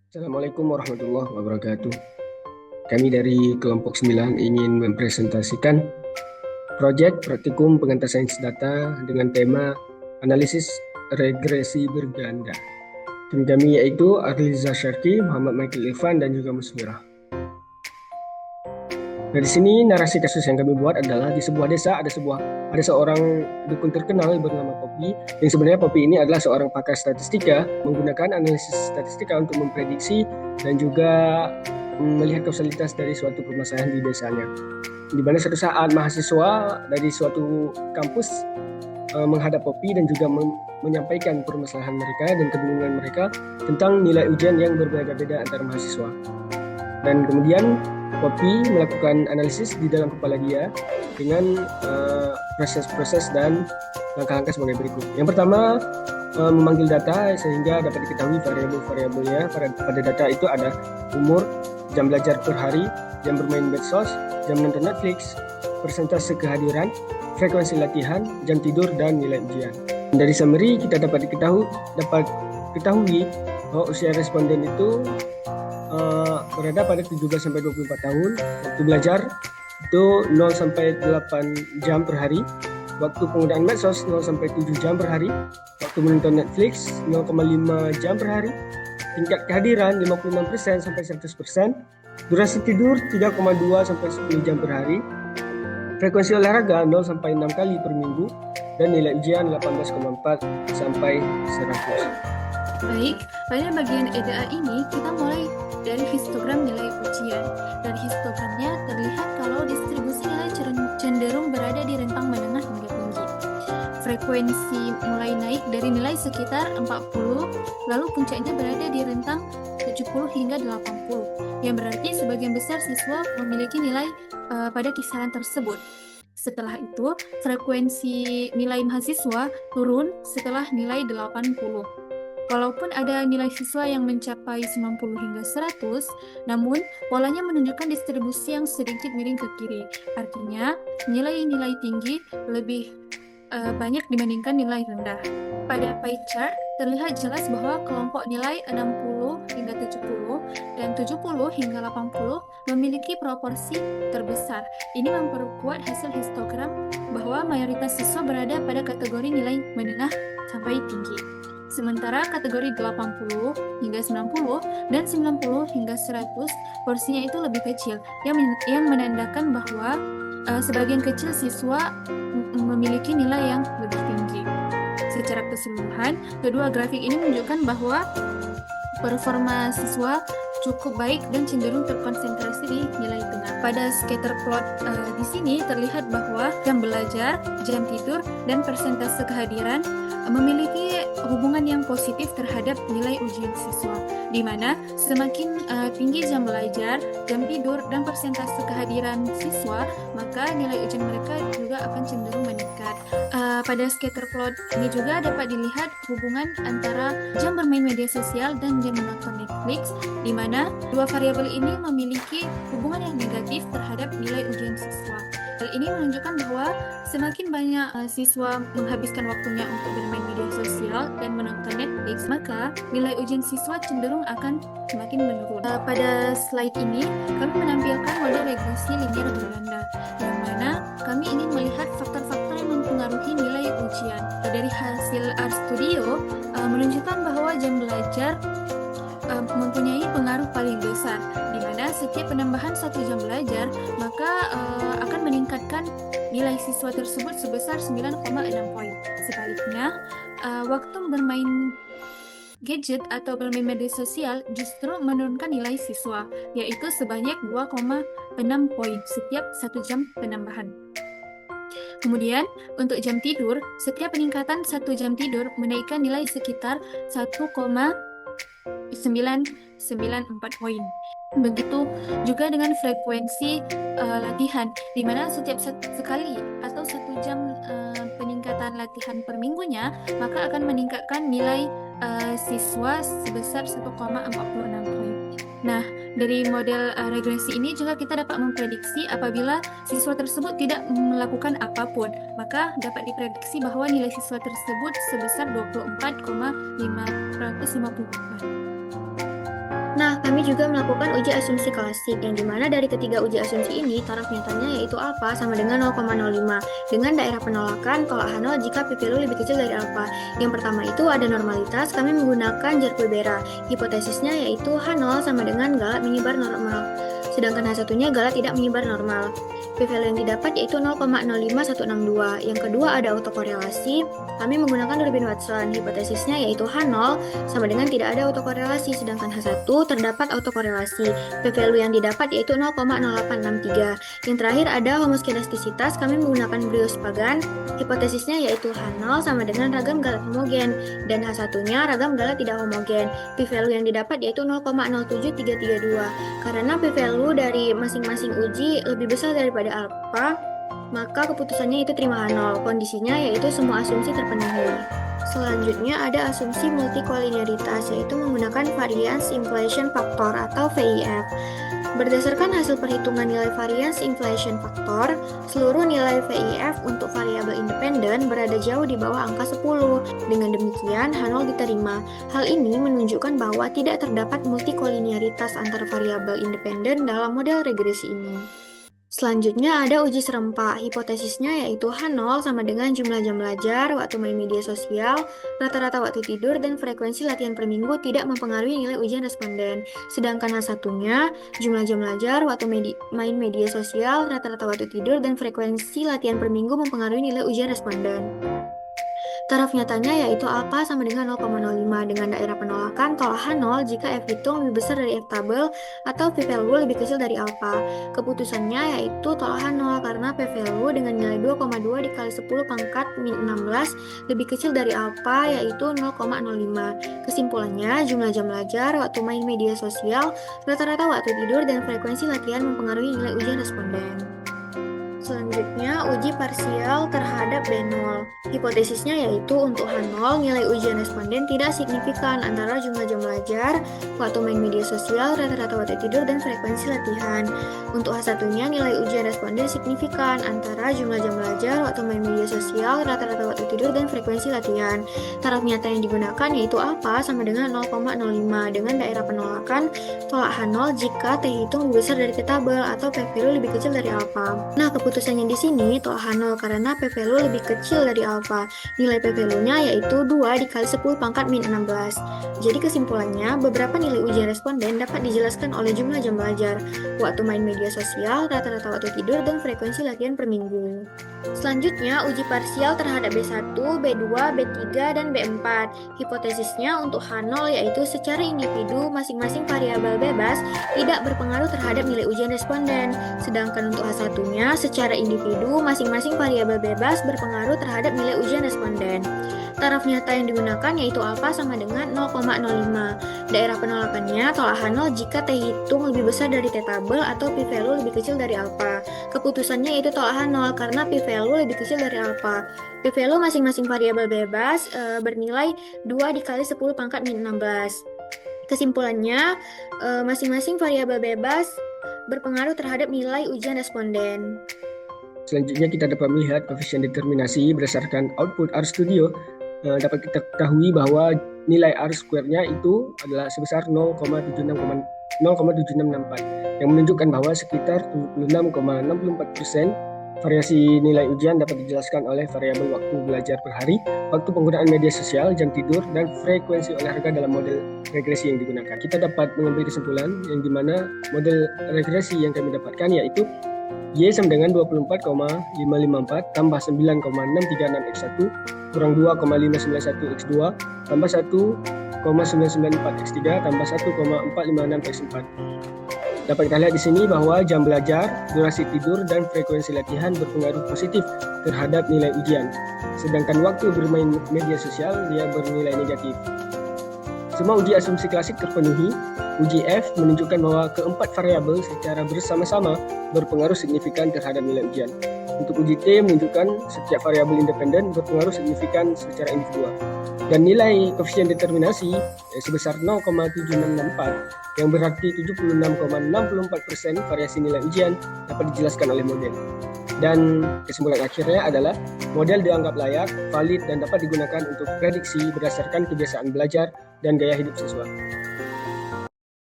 Assalamualaikum warahmatullahi wabarakatuh. Kami dari kelompok 9 ingin mempresentasikan proyek praktikum pengantar sains data dengan tema analisis regresi berganda. Tim kami yaitu Arliza Syarki, Muhammad Michael Irfan, dan juga Musmirah. Nah, di sini narasi kasus yang kami buat adalah di sebuah desa ada seorang dukun terkenal bernama Poppy. Yang sebenarnya Poppy ini adalah seorang pakar statistika menggunakan analisis statistika untuk memprediksi dan juga melihat kausalitas dari suatu permasalahan di desanya. Di mana suatu saat mahasiswa dari suatu kampus menghadap Poppy dan juga menyampaikan permasalahan mereka dan kebingungan mereka tentang nilai ujian yang berbeda-beda antara mahasiswa. Dan kemudian Poppy melakukan analisis di dalam kepala dia dengan proses-proses dan langkah-langkah sebagai berikut. Yang pertama, memanggil data sehingga dapat diketahui variabel-variabelnya. Pada data itu ada umur, jam belajar per hari, jam bermain medsos, jam menonton Netflix, persentase kehadiran, frekuensi latihan, jam tidur, dan nilai ujian. Dari summary kita dapat ketahui bahwa usia responden itu berada pada 17-24 tahun. Waktu belajar itu 0-8 jam per hari. Waktu penggunaan medsos 0-7 jam per hari. Waktu menonton Netflix 0,5 jam per hari. Tingkat kehadiran 56% sampai 100%. Durasi tidur 3,2 sampai 10 jam per hari. Frekuensi olahraga 0-6 kali per minggu. Dan nilai ujian 18,4 sampai 100. Baik, pada bagian EDA ini kita mulai dari histogram nilai ujian. Dari histogramnya terlihat kalau distribusi nilai cenderung berada di rentang menengah hingga tinggi. Frekuensi mulai naik dari nilai sekitar 40, lalu puncaknya berada di rentang 70 hingga 80, yang berarti sebagian besar siswa memiliki nilai pada kisaran tersebut. Setelah itu, frekuensi nilai mahasiswa turun setelah nilai 80. Walaupun ada nilai siswa yang mencapai 90 hingga 100, namun polanya menunjukkan distribusi yang sedikit miring ke kiri. Artinya, nilai-nilai tinggi lebih banyak dibandingkan nilai rendah. Pada pie chart, terlihat jelas bahwa kelompok nilai 60 hingga 70 dan 70 hingga 80 memiliki proporsi terbesar. Ini memperkuat hasil histogram bahwa mayoritas siswa berada pada kategori nilai menengah sampai tinggi. Sementara kategori 80 hingga 90 dan 90 hingga 100 porsinya itu lebih kecil, yang menandakan bahwa sebagian kecil siswa memiliki nilai yang lebih tinggi. Secara keseluruhan, kedua grafik ini menunjukkan bahwa performa siswa cukup baik dan cenderung terkonsentrasi di nilai tengah. Pada scatter plot di sini terlihat bahwa jam belajar, jam tidur, dan persentase kehadiran memiliki hubungan yang positif terhadap nilai ujian siswa, di mana semakin tinggi jam belajar, jam tidur, dan persentase kehadiran siswa, maka nilai ujian mereka juga akan cenderung meningkat. Pada scatter plot ini juga dapat dilihat hubungan antara jam bermain media sosial dan jam menonton Netflix, di mana dua variabel ini memiliki hubungan yang negatif terhadap nilai ujian siswa. Hal ini menunjukkan bahwa semakin banyak siswa menghabiskan waktunya untuk bermain media sosial dan menonton Netflix, maka nilai ujian siswa cenderung akan semakin menurun. Pada slide ini, kami menampilkan model regresi linear berganda, yang mana kami ingin melihat faktor-faktor yang mempengaruhi nilai ujian. Dari hasil RStudio menunjukkan bahwa jam belajar mempunyai pengaruh paling besar, di mana setiap penambahan 1 jam belajar maka akan meningkatkan nilai siswa tersebut sebesar 9,6 poin. Sebaliknya, waktu bermain gadget atau bermain media sosial justru menurunkan nilai siswa, yaitu sebanyak 2,6 poin setiap 1 jam penambahan. Kemudian, untuk jam tidur, setiap peningkatan 1 jam tidur menaikkan nilai sekitar 1,994 poin. Begitu juga dengan frekuensi latihan, di mana setiap sekali atau 1 jam peningkatan latihan per minggunya, maka akan meningkatkan nilai siswa sebesar 1,46 poin. Nah, dari model regresi ini juga kita dapat memprediksi apabila siswa tersebut tidak melakukan apapun, maka dapat diprediksi bahwa nilai siswa tersebut sebesar 24,554. Nah, kami juga melakukan uji asumsi klasik, yang dimana dari ketiga uji asumsi ini, taraf nyatanya yaitu alfa sama dengan 0,05, dengan daerah penolakan tolak H0 jika p-value lebih kecil dari alfa. Yang pertama itu ada normalitas, kami menggunakan Jarque-Bera. Hipotesisnya yaitu H0 sama dengan galak menyebar normal, sedangkan H1-nya galak tidak menyebar normal. P-value yang didapat yaitu 0,05162. Yang kedua ada autokorelasi, kami menggunakan Durbin-Watson. Hipotesisnya yaitu H0 sama dengan tidak ada autokorelasi, sedangkan H1 terdapat autokorelasi. P-value yang didapat yaitu 0,0863. Yang terakhir ada homoskedastisitas, kami menggunakan Brios-Pagan. Hipotesisnya yaitu H0 sama dengan ragam galak homogen, dan H1-nya ragam galak tidak homogen. P-value yang didapat yaitu 0,07332. Karena P-value dari masing-masing uji lebih besar daripada alfa, maka keputusannya itu terima H0. Kondisinya yaitu semua asumsi terpenuhi. Selanjutnya ada asumsi multikolinearitas, yaitu menggunakan variance inflation factor atau VIF. Berdasarkan hasil perhitungan nilai variance inflation factor, seluruh nilai VIF untuk variabel independen berada jauh di bawah angka 10. Dengan demikian, H0 diterima. Hal ini menunjukkan bahwa tidak terdapat multikolinearitas antar variabel independen dalam model regresi ini. Selanjutnya ada uji serempak. Hipotesisnya yaitu H0 sama dengan jumlah jam belajar, waktu main media sosial, rata-rata waktu tidur, dan frekuensi latihan per minggu tidak mempengaruhi nilai ujian responden. Sedangkan H1-nya jumlah jam belajar, waktu main media sosial, rata-rata waktu tidur, dan frekuensi latihan per minggu mempengaruhi nilai ujian responden. Taraf nyatanya yaitu alfa sama dengan 0,05, dengan daerah penolakan tolak H0 jika F hitung lebih besar dari F tabel atau p-value lebih kecil dari alfa. Keputusannya yaitu tolak H0 karena p-value dengan nilai 2,2 dikali 10 pangkat min 16 lebih kecil dari alfa yaitu 0,05. Kesimpulannya, jumlah jam belajar, waktu main media sosial, rata-rata waktu tidur, dan frekuensi latihan mempengaruhi nilai ujian responden. Selanjutnya, uji parsial terhadap B0. Hipotesisnya yaitu untuk H0, nilai ujian responden tidak signifikan antara jumlah jam belajar, waktu main media sosial, rata-rata waktu tidur, dan frekuensi latihan. Untuk H1-nya, nilai ujian responden signifikan antara jumlah jam belajar, waktu main media sosial, rata-rata waktu tidur, dan frekuensi latihan. Taraf nyata yang digunakan yaitu alfa sama dengan 0,05, dengan daerah penolakan tolak H0 jika T hitung lebih besar dari T tabel atau p-value lebih kecil dari alfa. Nah, keputusannya di sini tolak H0 karena p-value lebih kecil dari alfa. Nilai p-value-nya yaitu 2 dikali 10 pangkat min 16. Jadi kesimpulannya, beberapa nilai ujian responden dapat dijelaskan oleh jumlah jam belajar, waktu main media sosial, rata-rata waktu tidur, dan frekuensi latihan per minggu. Selanjutnya, uji parsial terhadap B1, B2, B3, dan B4. Hipotesisnya untuk H0 yaitu secara individu masing-masing variabel bebas tidak berpengaruh terhadap nilai ujian responden. Sedangkan untuk H1-nya secara individu masing-masing variabel bebas berpengaruh terhadap nilai ujian responden. Taraf nyata yang digunakan yaitu alfa sama dengan 0,05. Daerah penolakannya tolak H0 jika T hitung lebih besar dari T tabel atau p-value lebih kecil dari alfa. Keputusannya yaitu tolak H0 karena p-value lebih kecil dari alfa. P-value masing-masing variabel bebas bernilai 2 dikali 10 pangkat min 16. Kesimpulannya, masing-masing variabel bebas berpengaruh terhadap nilai ujian responden. Selanjutnya kita dapat melihat koefisien determinasi berdasarkan output RStudio. Dapat kita ketahui bahwa nilai R square-nya itu adalah sebesar 0,7664 yang menunjukkan bahwa sekitar 76,64% variasi nilai ujian dapat dijelaskan oleh variabel waktu belajar per hari, waktu penggunaan media sosial, jam tidur, dan frekuensi olahraga dalam model regresi yang digunakan. Kita dapat mengambil kesimpulan yang dimana model regresi yang kami dapatkan yaitu Y sama dengan 24,554 tambah 9,636 X1 kurang 2,591 X2 tambah 1,994 X3 tambah 1,456 X4. Dapat kita lihat di sini bahwa jam belajar, durasi tidur, dan frekuensi latihan berpengaruh positif terhadap nilai ujian. Sedangkan waktu bermain media sosial dia bernilai negatif. Semua uji asumsi klasik terpenuhi. Uji F menunjukkan bahwa keempat variabel secara bersama-sama berpengaruh signifikan terhadap nilai ujian. Untuk uji T menunjukkan setiap variabel independen berpengaruh signifikan secara individual. Dan nilai koefisien determinasi sebesar 0,7664 yang berarti 76,64% variasi nilai ujian dapat dijelaskan oleh model. Dan kesimpulan akhirnya adalah model dianggap layak, valid, dan dapat digunakan untuk prediksi berdasarkan kebiasaan belajar dan gaya hidup siswa.